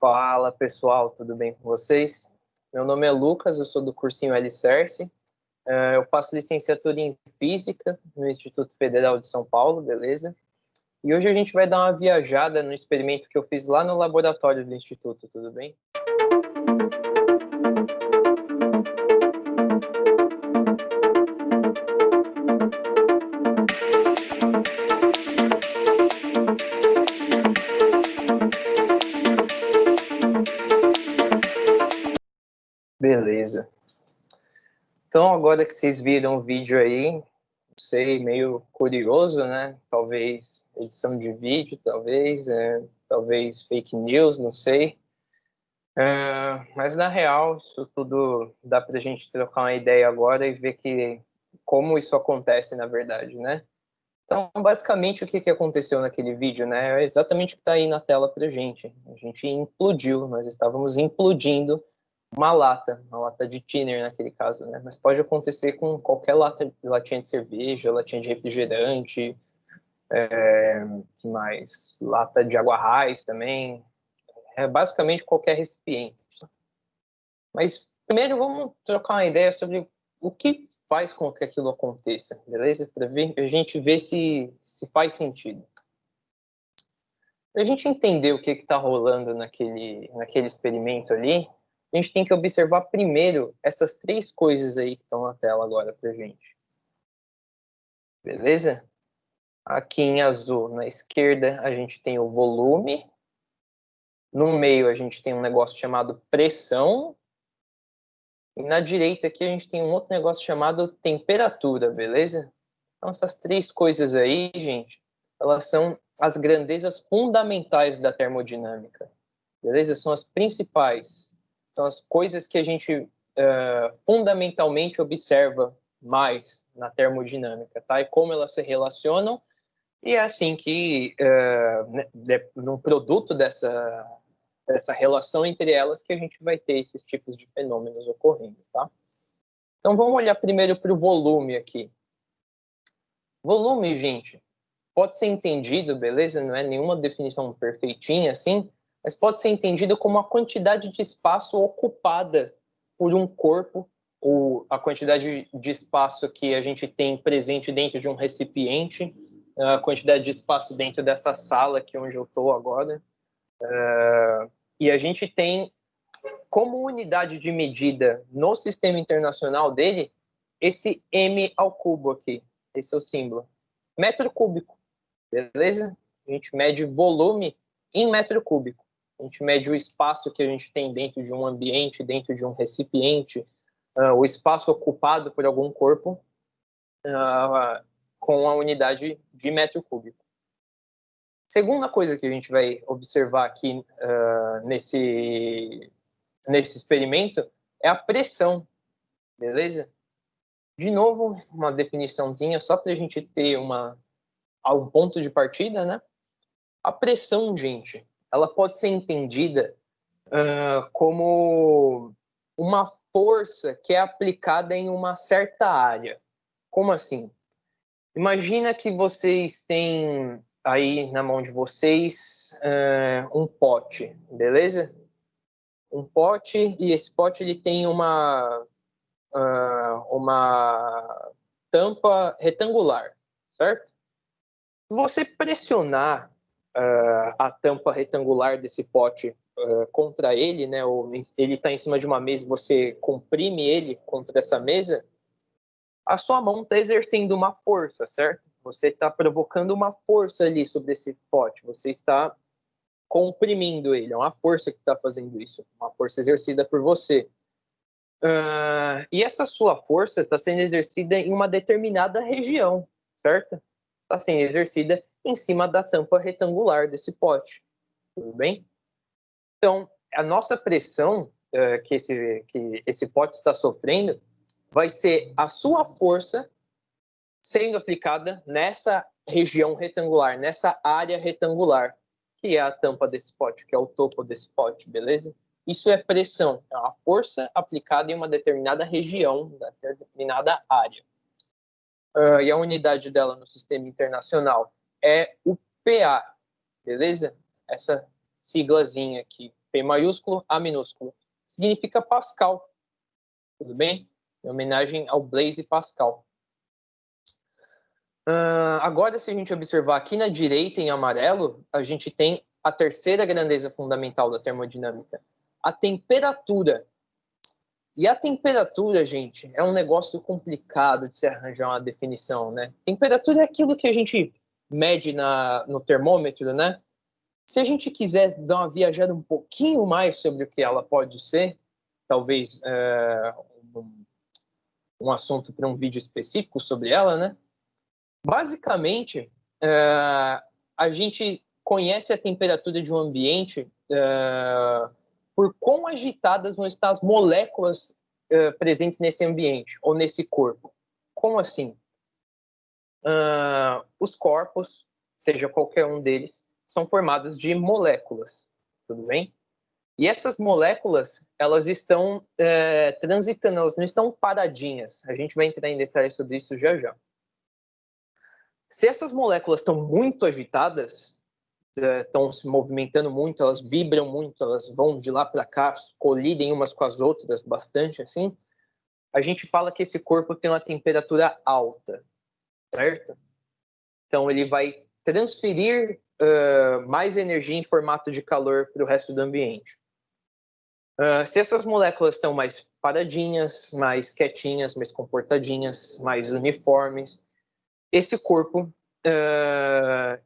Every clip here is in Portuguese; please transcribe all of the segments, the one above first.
Fala pessoal, tudo bem com vocês? Meu nome é Lucas, eu sou do cursinho Alicerce. Eu faço licenciatura em Física no Instituto Federal de São Paulo, beleza? E hoje a gente vai dar uma viajada no experimento que eu fiz lá no laboratório do Instituto, tudo bem? Beleza. Então, agora que vocês viram o vídeo aí, não sei, meio curioso, né? Talvez edição de vídeo, talvez fake news, não sei. Mas na real, isso tudo dá para a gente trocar uma ideia agora e ver como isso acontece na verdade, né? Então, basicamente, o que aconteceu naquele vídeo, né? É exatamente o que está aí na tela para a gente. A gente implodiu, nós estávamos implodindo uma lata de thinner naquele caso, né? Mas pode acontecer com qualquer latinha de cerveja, latinha de refrigerante, que mais? Lata de água raiz também. Basicamente qualquer recipiente. Mas primeiro vamos trocar uma ideia sobre o que faz com que aquilo aconteça, beleza? Para a gente ver se faz sentido. Para a gente entender o que está rolando naquele experimento ali, a gente tem que observar primeiro essas três coisas aí que estão na tela agora para a gente. Beleza? Aqui em azul, na esquerda, a gente tem o volume. No meio, a gente tem um negócio chamado pressão. E na direita aqui, a gente tem um outro negócio chamado temperatura, beleza? Então, essas três coisas aí, gente, elas são as grandezas fundamentais da termodinâmica. Beleza? São as principais. São as coisas que a gente fundamentalmente observa mais na termodinâmica, tá? E como elas se relacionam. E é assim que, num produto dessa relação entre elas, que a gente vai ter esses tipos de fenômenos ocorrendo, tá? Então, vamos olhar primeiro para o volume aqui. Volume, gente, pode ser entendido, beleza? Não é nenhuma definição perfeitinha, assim, mas pode ser entendido como a quantidade de espaço ocupada por um corpo, ou a quantidade de espaço que a gente tem presente dentro de um recipiente, a quantidade de espaço dentro dessa sala aqui onde eu estou agora. E a gente tem como unidade de medida no sistema internacional dele esse m ao cubo aqui, esse é o símbolo. Metro cúbico, beleza? A gente mede volume em metro cúbico. A gente mede o espaço que a gente tem dentro de um ambiente, dentro de um recipiente, o espaço ocupado por algum corpo com a unidade de metro cúbico. Segunda coisa que a gente vai observar aqui nesse experimento é a pressão, beleza? De novo, uma definiçãozinha só para a gente ter um ponto de partida, né? A pressão, gente, ela pode ser entendida como uma força que é aplicada em uma certa área. Como assim? Imagina que vocês têm aí na mão de vocês um pote, beleza? Um pote, e esse pote ele tem uma tampa retangular, certo? Se você pressionar a tampa retangular desse pote contra ele, né, ou ele está em cima de uma mesa e você comprime ele contra essa mesa, a sua mão está exercendo uma força, certo? Você está provocando uma força ali sobre esse pote, você está comprimindo ele, é uma força que está fazendo isso, uma força exercida por você. E essa sua força está sendo exercida em uma determinada região, certo? Está sendo exercida em cima da tampa retangular desse pote, tudo bem? Então, a nossa pressão que esse pote está sofrendo vai ser a sua força sendo aplicada nessa região retangular, nessa área retangular, que é a tampa desse pote, que é o topo desse pote, beleza? Isso é pressão, é uma força aplicada em uma determinada região, uma determinada área. E a unidade dela no sistema internacional é o PA, beleza? Essa siglazinha aqui, P maiúsculo, A minúsculo. Significa Pascal, tudo bem? Em homenagem ao Blaise Pascal. Agora, se a gente observar aqui na direita, em amarelo, a gente tem a terceira grandeza fundamental da termodinâmica, a temperatura. E a temperatura, gente, é um negócio complicado de se arranjar uma definição, né? Temperatura é aquilo que a gente mede no termômetro, né? Se a gente quiser dar uma viajada um pouquinho mais sobre o que ela pode ser, talvez um assunto para um vídeo específico sobre ela, né? Basicamente, a gente conhece a temperatura de um ambiente por quão agitadas vão estar as moléculas presentes nesse ambiente ou nesse corpo. Como assim? Os corpos, seja qualquer um deles, são formados de moléculas, tudo bem? E essas moléculas, elas estão transitando, elas não estão paradinhas. A gente vai entrar em detalhes sobre isso já já. Se essas moléculas estão muito agitadas, estão se movimentando muito, elas vibram muito, elas vão de lá para cá, colidem umas com as outras bastante assim, a gente fala que esse corpo tem uma temperatura alta, certo? Então ele vai transferir mais energia em formato de calor para o resto do ambiente. Se essas moléculas estão mais paradinhas, mais quietinhas, mais comportadinhas, mais uniformes, esse corpo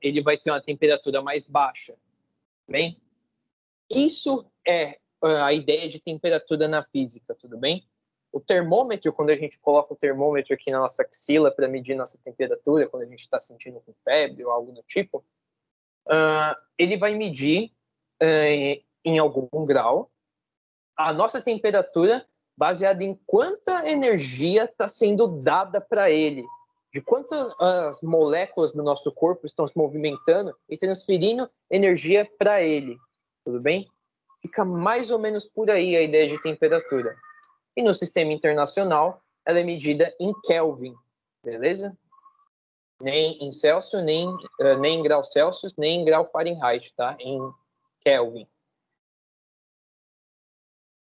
ele vai ter uma temperatura mais baixa. Bem? Isso é a ideia de temperatura na física, tudo bem? O termômetro, quando a gente coloca o termômetro aqui na nossa axila para medir nossa temperatura, quando a gente está sentindo com febre ou algo do tipo, ele vai medir em algum grau a nossa temperatura baseada em quanta energia está sendo dada para ele, de quantas as moléculas do nosso corpo estão se movimentando e transferindo energia para ele, tudo bem? Fica mais ou menos por aí a ideia de temperatura. E no sistema internacional, ela é medida em Kelvin, beleza? Nem em Celsius, nem em grau Celsius, nem em grau Fahrenheit, tá? Em Kelvin.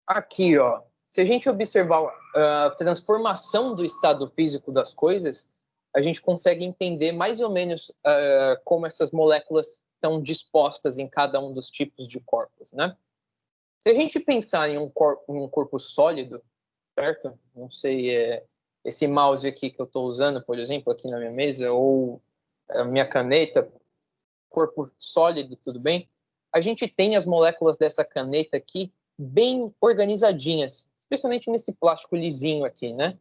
Aqui, ó, se a gente observar a transformação do estado físico das coisas, a gente consegue entender mais ou menos como essas moléculas estão dispostas em cada um dos tipos de corpos, né? Se a gente pensar em um corpo sólido, certo? Não sei, esse mouse aqui que eu estou usando, por exemplo, aqui na minha mesa, ou a minha caneta, corpo sólido, tudo bem? A gente tem as moléculas dessa caneta aqui bem organizadinhas, especialmente nesse plástico lisinho aqui, né?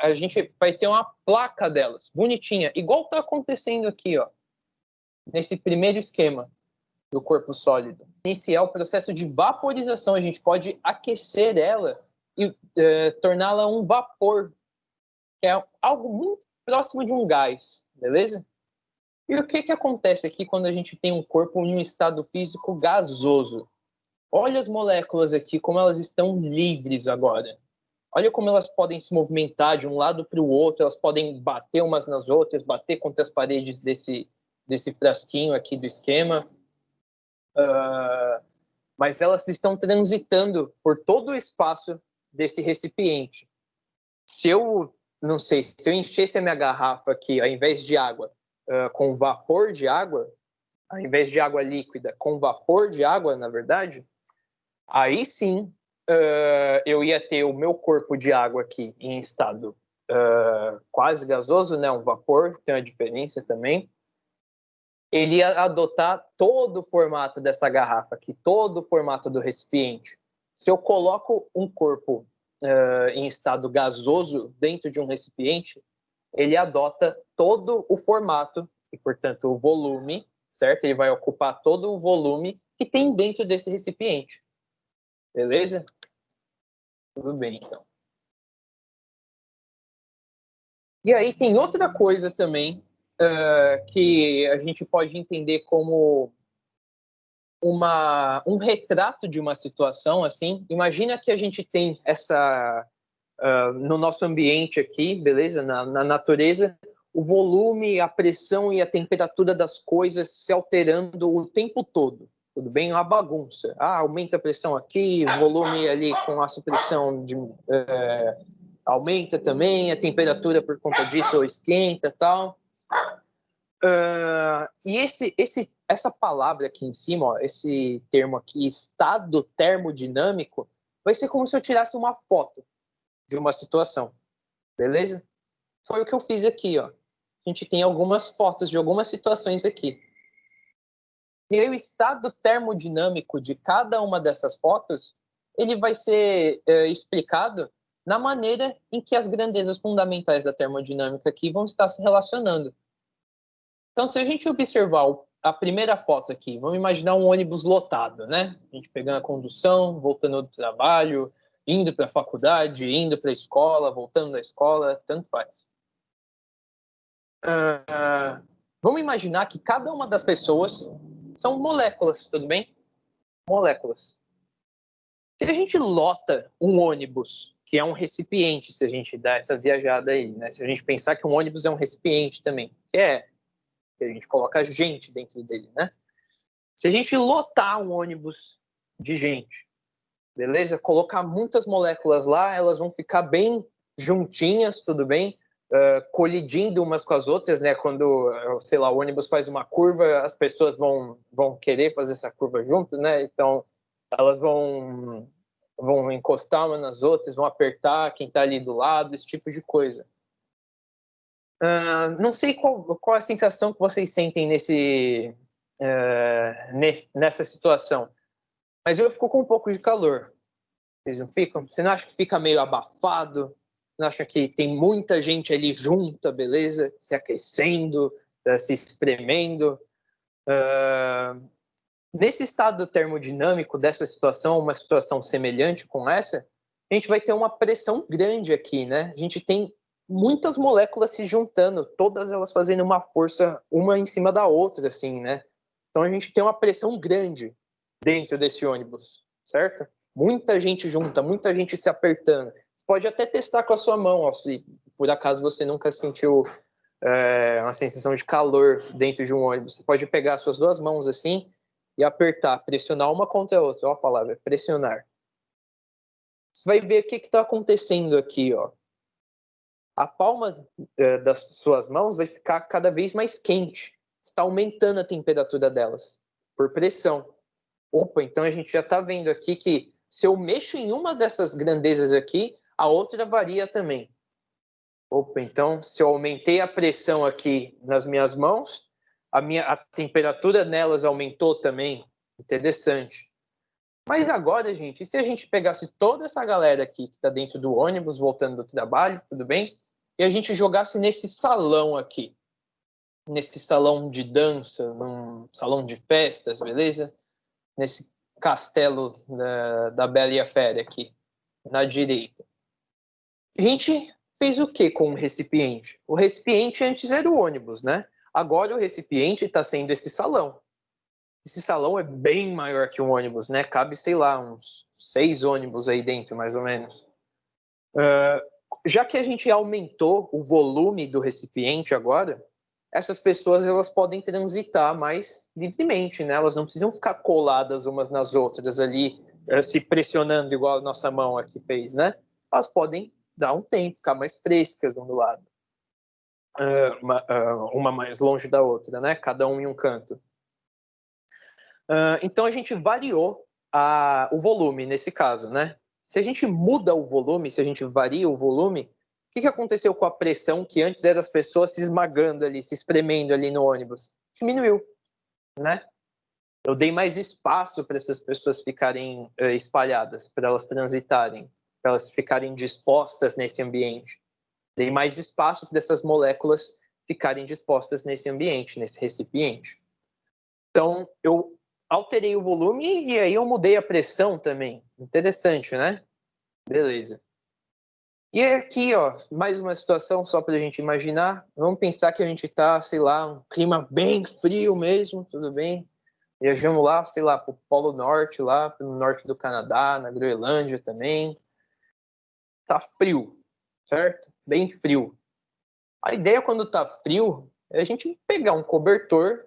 A gente vai ter uma placa delas, bonitinha, igual está acontecendo aqui, ó, nesse primeiro esquema do corpo sólido. Iniciar o processo de vaporização, a gente pode aquecer ela e torná-la um vapor, que é algo muito próximo de um gás, beleza? E o que acontece aqui quando a gente tem um corpo em um estado físico gasoso? Olha as moléculas aqui, como elas estão livres agora. Olha como elas podem se movimentar de um lado para o outro, elas podem bater umas nas outras, bater contra as paredes desse frasquinho aqui do esquema. Mas elas estão transitando por todo o espaço desse recipiente. Se eu enchesse a minha garrafa aqui, ao invés de água, com vapor de água, ao invés de água líquida, com vapor de água, na verdade, aí sim eu ia ter o meu corpo de água aqui em estado quase gasoso, né? Um vapor, tem uma diferença também. Ele ia adotar todo o formato dessa garrafa aqui, todo o formato do recipiente. Se eu coloco um corpo em estado gasoso dentro de um recipiente, ele adota todo o formato e, portanto, o volume, certo? Ele vai ocupar todo o volume que tem dentro desse recipiente. Beleza? Tudo bem, então. E aí tem outra coisa também que a gente pode entender como um retrato de uma situação, assim. Imagina que a gente tem no nosso ambiente aqui, beleza? Na natureza, o volume, a pressão e a temperatura das coisas se alterando o tempo todo, tudo bem? Uma bagunça. Aumenta a pressão aqui, volume ali com a supressão aumenta também, a temperatura por conta disso ou esquenta tal. E essa palavra aqui em cima, ó, esse termo aqui, estado termodinâmico, vai ser como se eu tirasse uma foto de uma situação, beleza? Foi o que eu fiz aqui, ó. A gente tem algumas fotos de algumas situações aqui. E aí o estado termodinâmico de cada uma dessas fotos, ele vai ser explicado na maneira em que as grandezas fundamentais da termodinâmica aqui vão estar se relacionando. Então, se a gente observar a primeira foto aqui, vamos imaginar um ônibus lotado, né? A gente pegando a condução, voltando do trabalho, indo para a faculdade, indo para a escola, voltando da escola, tanto faz. Vamos imaginar que cada uma das pessoas são moléculas, tudo bem? Moléculas. Se a gente lota um ônibus, que é um recipiente, se a gente dá essa viajada aí, né? Se a gente pensar que um ônibus é um recipiente também, que a gente coloca gente dentro dele, né? Se a gente lotar um ônibus de gente, beleza? Colocar muitas moléculas lá, elas vão ficar bem juntinhas, tudo bem? Colidindo umas com as outras, né? Quando, sei lá, o ônibus faz uma curva, as pessoas vão querer fazer essa curva junto, né? Então, elas vão encostar umas nas outras, vão apertar quem está ali do lado, esse tipo de coisa. Não sei qual a sensação que vocês sentem nessa situação, mas eu fico com um pouco de calor. Vocês não ficam? Você não acha que fica meio abafado? Você não acha que tem muita gente ali junta, beleza? Se aquecendo, se espremendo? Nesse estado termodinâmico dessa situação, uma situação semelhante com essa, a gente vai ter uma pressão grande aqui, né? A gente tem muitas moléculas se juntando, todas elas fazendo uma força uma em cima da outra, assim, né? Então a gente tem uma pressão grande dentro desse ônibus, certo? Muita gente junta, muita gente se apertando. Você pode até testar com a sua mão, ó, se por acaso você nunca sentiu uma sensação de calor dentro de um ônibus. Você pode pegar suas duas mãos assim e apertar, pressionar uma contra a outra. Ó, a palavra, pressionar. Você vai ver o que está acontecendo aqui, ó. A palma das suas mãos vai ficar cada vez mais quente. Está aumentando a temperatura delas por pressão. Opa, então a gente já está vendo aqui que se eu mexo em uma dessas grandezas aqui, a outra varia também. Opa, então se eu aumentei a pressão aqui nas minhas mãos, a temperatura nelas aumentou também. Interessante. Mas agora, gente, e se a gente pegasse toda essa galera aqui que está dentro do ônibus, voltando do trabalho, tudo bem? E a gente jogasse nesse salão aqui, nesse salão de dança, num salão de festas, beleza? Nesse castelo da Bela e a Fera aqui, na direita. A gente fez o que com o recipiente? O recipiente antes era o ônibus, né? Agora o recipiente está sendo esse salão. Esse salão é bem maior que um ônibus, né? Cabe, sei lá, uns 6 ônibus aí dentro, mais ou menos. Já que a gente aumentou o volume do recipiente agora, essas pessoas elas podem transitar mais livremente, né? Elas não precisam ficar coladas umas nas outras ali, se pressionando igual a nossa mão aqui fez, né? Elas podem dar um tempo, ficar mais frescas um do lado. Uma mais longe da outra, né? Cada um em um canto. Então a gente variou o volume nesse caso, né? Se a gente muda o volume, se a gente varia o volume, o que aconteceu com a pressão que antes era as pessoas se esmagando ali, se espremendo ali no ônibus? Diminuiu, né? Eu dei mais espaço para essas pessoas ficarem espalhadas, para elas transitarem, para elas ficarem dispostas nesse ambiente. Dei mais espaço para essas moléculas ficarem dispostas nesse ambiente, nesse recipiente. Então, eu alterei o volume e aí eu mudei a pressão também. Interessante, né? Beleza. E aqui, ó, mais uma situação só para a gente imaginar. Vamos pensar que a gente está, sei lá, um clima bem frio mesmo, tudo bem? Viajamos lá, sei lá, para o Polo Norte, lá para o norte do Canadá, na Groenlândia também. Tá frio, certo? Bem frio. A ideia quando tá frio é a gente pegar um cobertor,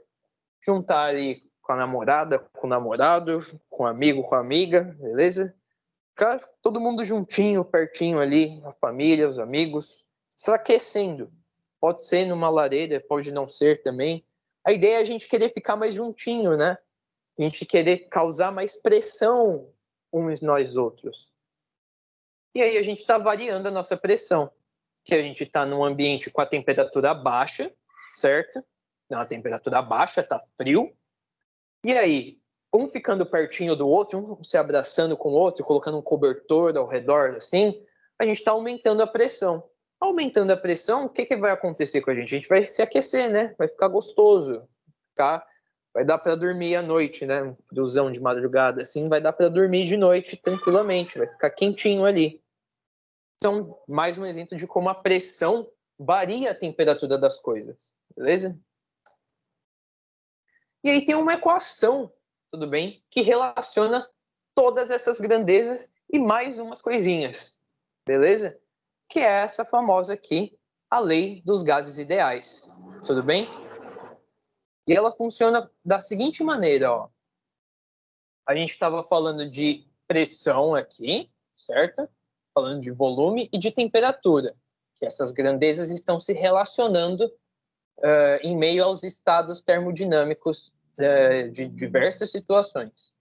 juntar ali com a namorada, com o namorado, com o amigo, com a amiga, beleza? Ficar todo mundo juntinho, pertinho ali, a família, os amigos, se aquecendo. Pode ser numa lareira, pode não ser também. A ideia é a gente querer ficar mais juntinho, né? A gente querer causar mais pressão uns nós outros. E aí a gente está variando a nossa pressão, que a gente está num ambiente com a temperatura baixa, certo? Na temperatura baixa, tá frio. E aí, um ficando pertinho do outro, um se abraçando com o outro, colocando um cobertor ao redor, assim, a gente está aumentando a pressão. Aumentando a pressão, o que vai acontecer com a gente? A gente vai se aquecer, né? Vai ficar gostoso, vai dar para dormir à noite, né? Um friozão de madrugada, assim, vai dar para dormir de noite tranquilamente, vai ficar quentinho ali. Então, mais um exemplo de como a pressão varia a temperatura das coisas, beleza? E aí tem uma equação, tudo bem, que relaciona todas essas grandezas e mais umas coisinhas, beleza? Que é essa famosa aqui, a lei dos gases ideais, tudo bem? E ela funciona da seguinte maneira, ó. A gente estava falando de pressão aqui, certo? Falando de volume e de temperatura, que essas grandezas estão se relacionando em meio aos estados termodinâmicos de diversas situações.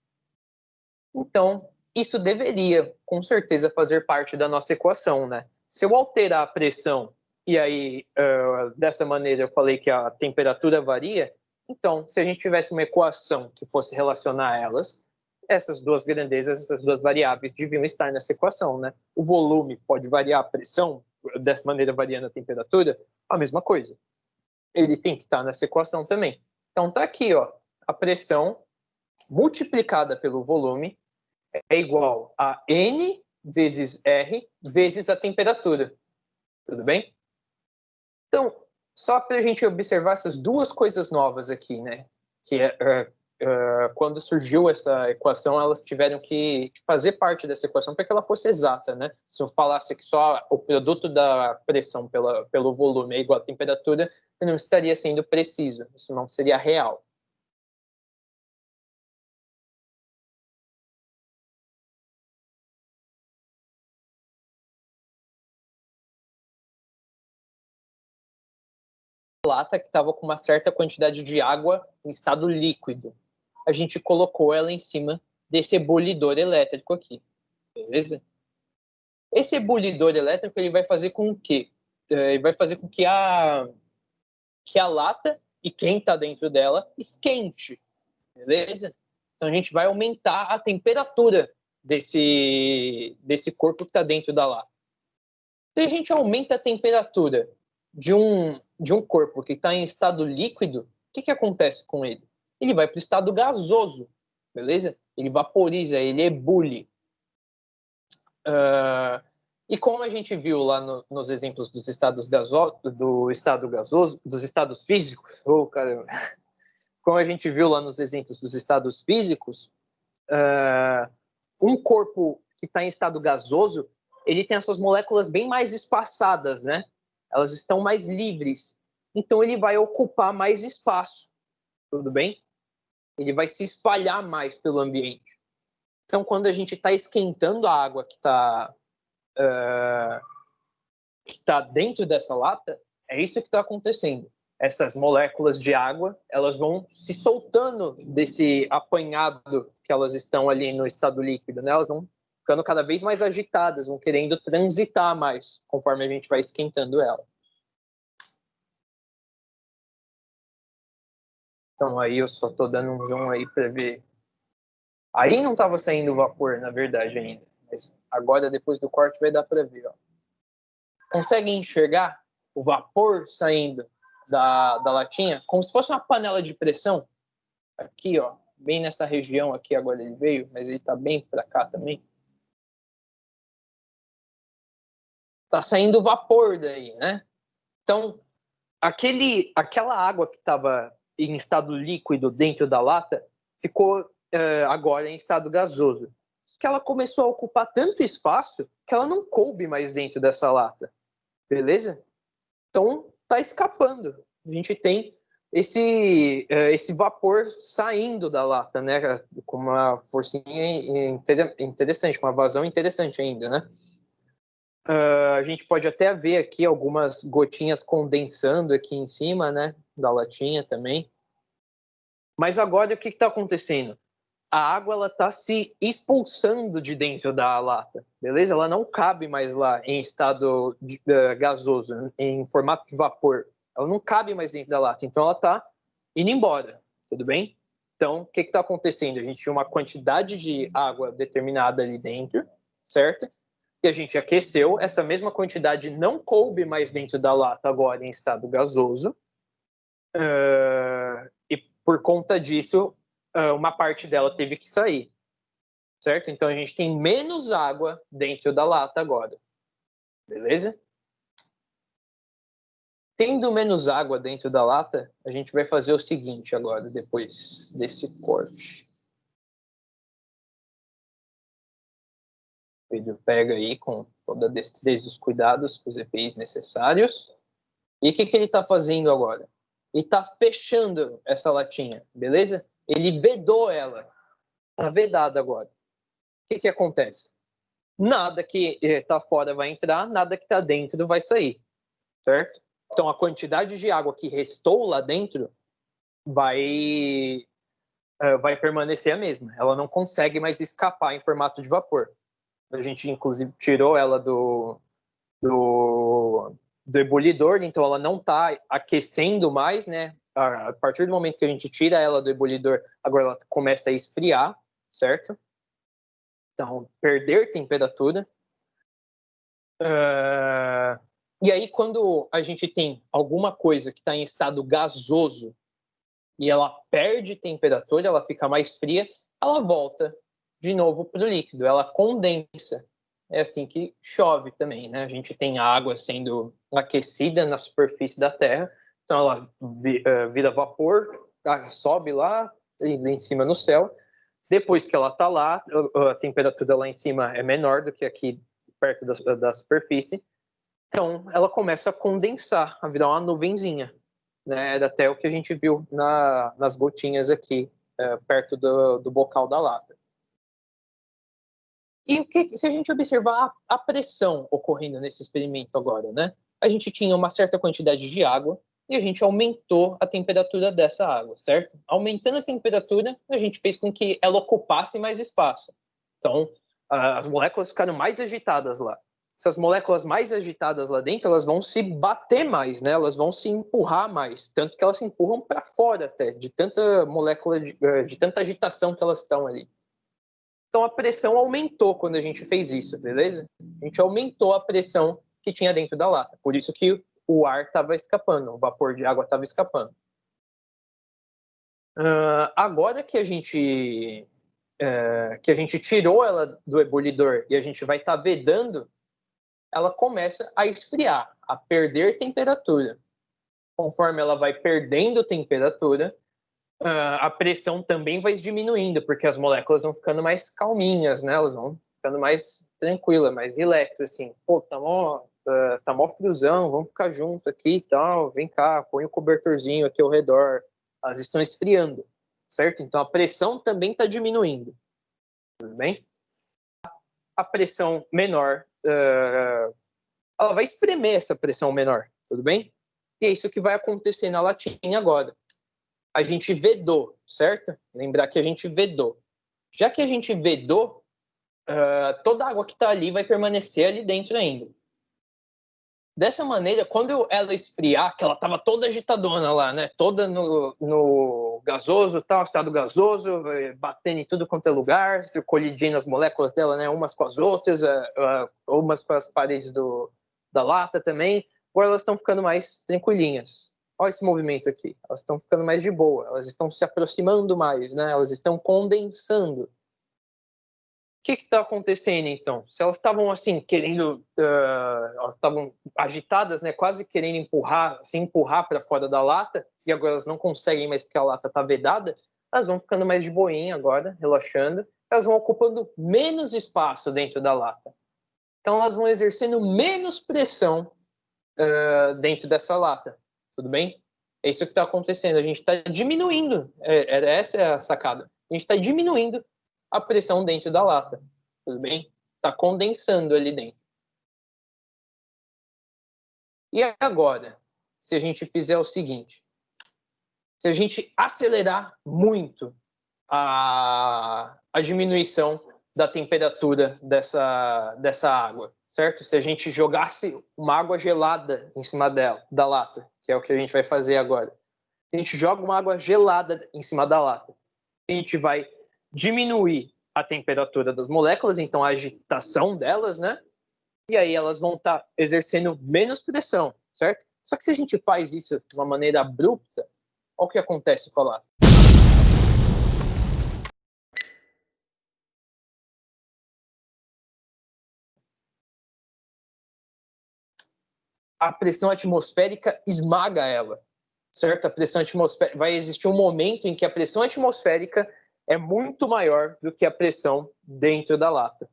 Então, isso deveria, com certeza, fazer parte da nossa equação, né? Se eu alterar a pressão e aí, dessa maneira, eu falei que a temperatura varia, então, se a gente tivesse uma equação que fosse relacionar elas, essas duas grandezas, essas duas variáveis deviam estar nessa equação, né? O volume pode variar a pressão, dessa maneira variando a temperatura, a mesma coisa. Ele tem que estar nessa equação também. Então, tá aqui, ó, a pressão multiplicada pelo volume é igual a N vezes R vezes a temperatura. Tudo bem? Então, só para a gente observar essas duas coisas novas aqui, né? Que quando surgiu essa equação, elas tiveram que fazer parte dessa equação para que ela fosse exata, né? Se eu falasse que só o produto da pressão pelo volume é igual à temperatura, eu não estaria sendo preciso, isso não seria real. Lata que estava com uma certa quantidade de água em estado líquido. A gente colocou ela em cima desse ebulidor elétrico aqui, beleza? Esse ebulidor elétrico ele vai fazer com que ele vai fazer com que a lata e quem está dentro dela esquente, beleza? Então a gente vai aumentar a temperatura desse corpo que está dentro da lata. Se a gente aumenta a temperatura de um corpo que está em estado líquido, o que acontece com ele? Ele vai para o estado gasoso, beleza? Ele vaporiza, ele ebule. E como a gente viu lá nos exemplos dos estados do estado gasoso, dos estados físicos, caramba. Como a gente viu lá nos exemplos dos estados físicos, um corpo que está em estado gasoso, ele tem essas moléculas bem mais espaçadas, né? Elas estão mais livres. Então ele vai ocupar mais espaço, tudo bem? Ele vai se espalhar mais pelo ambiente. Então, quando a gente está esquentando a água que está dentro dessa lata, é isso que está acontecendo. Essas moléculas de água, elas vão se soltando desse apanhado que elas estão ali no estado líquido, né? Elas vão ficando cada vez mais agitadas, vão querendo transitar mais, conforme a gente vai esquentando ela. Então aí eu só estou dando um zoom aí para ver. Aí não estava saindo vapor, na verdade, ainda. Mas agora, depois do corte, vai dar para ver, ó. Consegue enxergar o vapor saindo da latinha como se fosse uma panela de pressão? Aqui, ó, bem nessa região aqui agora ele veio, mas ele tá bem para cá também. Tá saindo vapor daí, né? Então, aquela água que estava em estado líquido dentro da lata ficou agora em estado gasoso. Que ela começou a ocupar tanto espaço que ela não coube mais dentro dessa lata. Beleza? Então, tá escapando. A gente tem esse vapor saindo da lata, né? Com uma forcinha interessante, com uma vazão interessante ainda, né? A gente pode até ver aqui algumas gotinhas condensando aqui em cima, né? Da latinha também. Mas agora o que está acontecendo? A água ela está se expulsando de dentro da lata, beleza? Ela não cabe mais lá em estado gasoso, em formato de vapor. Ela não cabe mais dentro da lata, então ela está indo embora, tudo bem? Então, o que está acontecendo? A gente tinha uma quantidade de água determinada ali dentro, certo? E a gente aqueceu, essa mesma quantidade não coube mais dentro da lata agora em estado gasoso. E por conta disso, uma parte dela teve que sair, certo? Então a gente tem menos água dentro da lata agora, beleza? Tendo menos água dentro da lata, a gente vai fazer o seguinte agora, depois desse corte. O Pedro pega aí com toda a destreza e os cuidados, os EPIs necessários. E o que ele está fazendo agora? Ele está fechando essa latinha, beleza? Ele vedou ela. Está vedada agora. O que acontece? Nada que está fora vai entrar, nada que está dentro vai sair, certo? Então, a quantidade de água que restou lá dentro vai permanecer a mesma. Ela não consegue mais escapar em formato de vapor. A gente, inclusive, tirou ela do ebulidor, então ela não está aquecendo mais, né? A partir do momento que a gente tira ela do ebulidor, agora ela começa a esfriar, certo? Então, perder temperatura. E aí, quando a gente tem alguma coisa que está em estado gasoso e ela perde temperatura, ela fica mais fria, ela volta de novo para o líquido, ela condensa. É assim que chove também, né? A gente tem água sendo aquecida na superfície da Terra, então ela vira vapor, sobe lá em cima no céu. Depois que ela está lá, a temperatura lá em cima é menor do que aqui perto da superfície. Então, ela começa a condensar, a virar uma nuvenzinha, né? Era até o que a gente viu nas gotinhas aqui, perto do bocal da lata. E se a gente observar a pressão ocorrendo nesse experimento agora, né? A gente tinha uma certa quantidade de água e a gente aumentou a temperatura dessa água, certo? Aumentando a temperatura, a gente fez com que ela ocupasse mais espaço. Então, as moléculas ficaram mais agitadas lá. Essas moléculas mais agitadas lá dentro, elas vão se bater mais, né? Elas vão se empurrar mais, tanto que elas se empurram para fora até, de tanta molécula, de tanta agitação que elas estão ali. Então a pressão aumentou quando a gente fez isso, beleza? A gente aumentou a pressão que tinha dentro da lata. Por isso que o ar estava escapando, o vapor de água estava escapando. Agora que a gente tirou ela do ebulidor e a gente vai estar vedando, ela começa a esfriar, a perder temperatura. Conforme ela vai perdendo temperatura, a pressão também vai diminuindo, porque as moléculas vão ficando mais calminhas, né? Elas vão ficando mais tranquilas, mais relax, assim. Pô, tá mó friozão, vamos ficar junto aqui e tal, vem cá, põe o cobertorzinho aqui ao redor. Elas estão esfriando, certo? Então a pressão também está diminuindo, tudo bem? A pressão menor, ela vai espremer essa pressão menor, tudo bem? E é isso que vai acontecer na latinha agora. A gente vedou, certo? Lembrar que a gente vedou. Já que a gente vedou, toda a água que está ali vai permanecer ali dentro ainda. Dessa maneira, quando ela esfriar, que ela estava toda agitadona lá, né? Toda no gasoso, tal, estado gasoso, batendo em tudo quanto é lugar, colidindo as moléculas dela, né? Umas com as outras, umas com as paredes da lata também. Agora elas estão ficando mais tranquilinhas. Olha esse movimento aqui. Elas estão ficando mais de boa. Elas estão se aproximando mais, né? Elas estão condensando. O que está acontecendo, então? Se elas estavam, assim, querendo... elas estavam agitadas, né? Quase querendo se empurrar para fora da lata, e agora elas não conseguem mais porque a lata está vedada, elas vão ficando mais de boinha agora, relaxando. Elas vão ocupando menos espaço dentro da lata. Então, elas vão exercendo menos pressão dentro dessa lata. Tudo bem? É isso que está acontecendo. A gente está diminuindo. Essa é a sacada. A gente está diminuindo a pressão dentro da lata. Tudo bem? Está condensando ali dentro. E agora, se a gente fizer o seguinte, se a gente acelerar muito a diminuição da temperatura dessa água, certo? Se a gente jogasse uma água gelada em cima da lata, que é o que a gente vai fazer agora. Se a gente joga uma água gelada em cima da lata, a gente vai diminuir a temperatura das moléculas, então a agitação delas, né? E aí elas vão estar exercendo menos pressão, certo? Só que se a gente faz isso de uma maneira abrupta, olha o que acontece com a lata. A pressão atmosférica esmaga ela, certo? A pressão atmosférica vai existir um momento em que a pressão atmosférica é muito maior do que a pressão dentro da lata.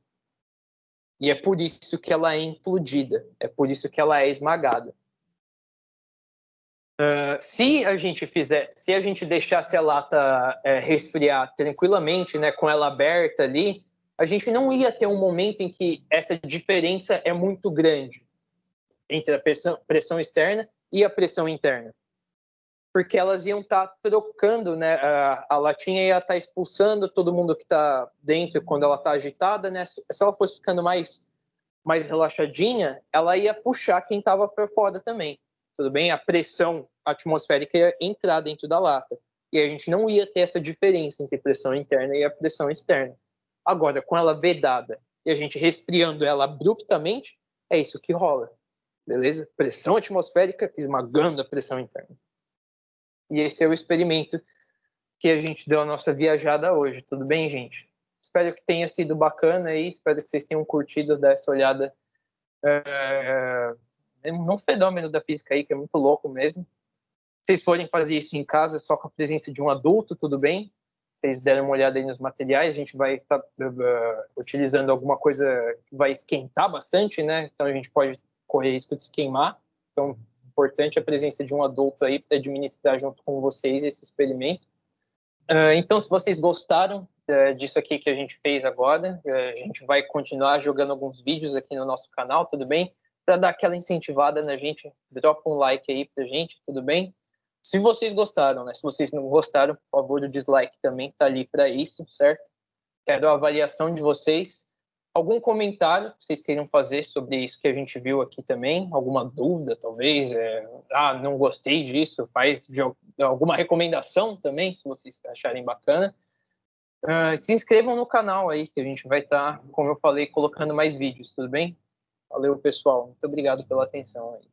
E é por isso que ela é implodida, é por isso que ela é esmagada. Se a gente deixasse a lata resfriar tranquilamente, né, com ela aberta ali, a gente não ia ter um momento em que essa diferença é muito grande entre a pressão externa e a pressão interna. Porque elas iam estar trocando, né? A latinha ia estar expulsando todo mundo que está dentro quando ela está agitada, né? Se ela fosse ficando mais relaxadinha, ela ia puxar quem estava por fora também. Tudo bem? A pressão atmosférica ia entrar dentro da lata. E a gente não ia ter essa diferença entre pressão interna e a pressão externa. Agora, com ela vedada e a gente resfriando ela abruptamente, é isso que rola. Beleza? Pressão atmosférica esmagando a pressão interna. E esse é o experimento que a gente deu a nossa viajada hoje. Tudo bem, gente? Espero que tenha sido bacana aí. Espero que vocês tenham curtido dar essa olhada num fenômeno da física aí, que é muito louco mesmo. Se vocês forem fazer isso em casa, só com a presença de um adulto, tudo bem? Vocês deram uma olhada aí nos materiais, a gente vai estar utilizando alguma coisa que vai esquentar bastante, né? Então a gente pode correr risco de se queimar. Então, importante a presença de um adulto aí para administrar junto com vocês esse experimento. Então, se vocês gostaram disso aqui que a gente fez agora, a gente vai continuar jogando alguns vídeos aqui no nosso canal, tudo bem? Para dar aquela incentivada na gente, dropa um like aí pra gente, tudo bem? Se vocês gostaram, né? Se vocês não gostaram, por favor, o dislike também tá ali para isso, certo? Quero a avaliação de vocês. Algum comentário que vocês queiram fazer sobre isso que a gente viu aqui também? Alguma dúvida, talvez? Não gostei disso. Faz alguma recomendação também, se vocês acharem bacana. Se inscrevam no canal aí, que a gente vai estar, como eu falei, colocando mais vídeos, tudo bem? Valeu, pessoal. Muito obrigado pela atenção aí.